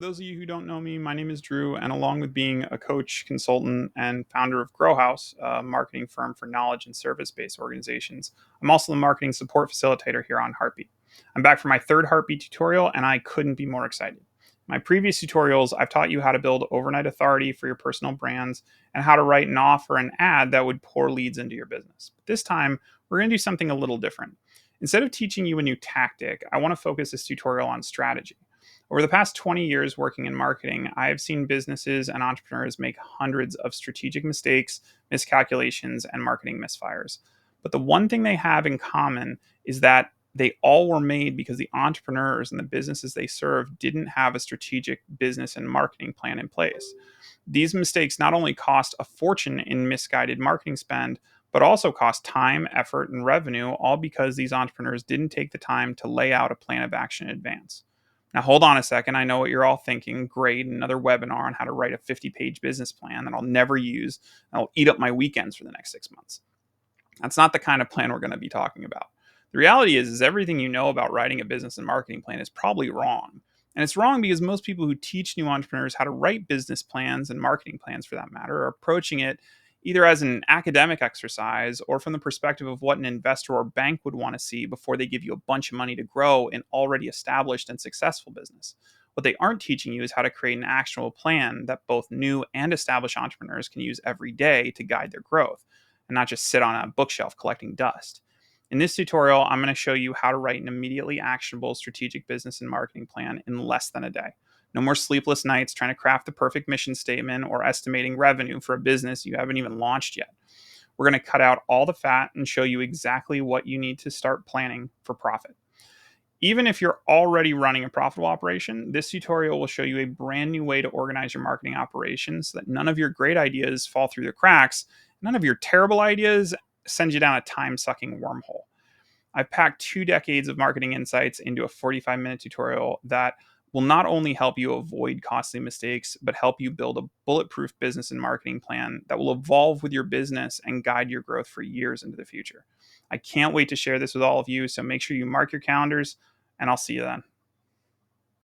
Those of you who don't know me, my name is Drew, and along with being a coach, consultant, and founder of Grow House, a marketing firm for knowledge and service based organizations, I'm also the marketing support facilitator here on Heartbeat. I'm back for my third Heartbeat tutorial, and I couldn't be more excited. My previous tutorials, I've taught you how to build overnight authority for your personal brands and how to write and offer an ad that would pour leads into your business. But this time, we're going to do something a little different. Instead of teaching you a new tactic, I want to focus this tutorial on strategy. Over the past 20 years working in marketing, I have seen businesses and entrepreneurs make hundreds of strategic mistakes, miscalculations, and marketing misfires. But the one thing they have in common is that they all were made because the entrepreneurs and the businesses they serve didn't have a strategic business and marketing plan in place. These mistakes not only cost a fortune in misguided marketing spend, but also cost time, effort, and revenue, all because these entrepreneurs didn't take the time to lay out a plan of action in advance. Now, hold on a second. I know what you're all thinking. Great, another webinar on how to write a 50-page business plan that I'll never use. And I'll eat up my weekends for the next 6 months. That's not the kind of plan we're going to be talking about. The reality is everything you know about writing a business and marketing plan is probably wrong. And it's wrong because most people who teach new entrepreneurs how to write business plans and marketing plans, for that matter, are approaching it either as an academic exercise or from the perspective of what an investor or bank would want to see before they give you a bunch of money to grow an already established and successful business. What they aren't teaching you is how to create an actionable plan that both new and established entrepreneurs can use every day to guide their growth and not just sit on a bookshelf collecting dust. In this tutorial, I'm going to show you how to write an immediately actionable strategic business and marketing plan in less than a day. No more sleepless nights trying to craft the perfect mission statement or estimating revenue for a business you haven't even launched yet. We're going to cut out all the fat and show you exactly what you need to start planning for profit. Even if you're already running a profitable operation, this tutorial will show you a brand new way to organize your marketing operations so that none of your great ideas fall through the cracks, none of your terrible ideas send you down a time-sucking wormhole. I've packed 2 decades of marketing insights into a 45-minute tutorial that will not only help you avoid costly mistakes, but help you build a bulletproof business and marketing plan that will evolve with your business and guide your growth for years into the future. I can't wait to share this with all of you, so make sure you mark your calendars, and I'll see you then.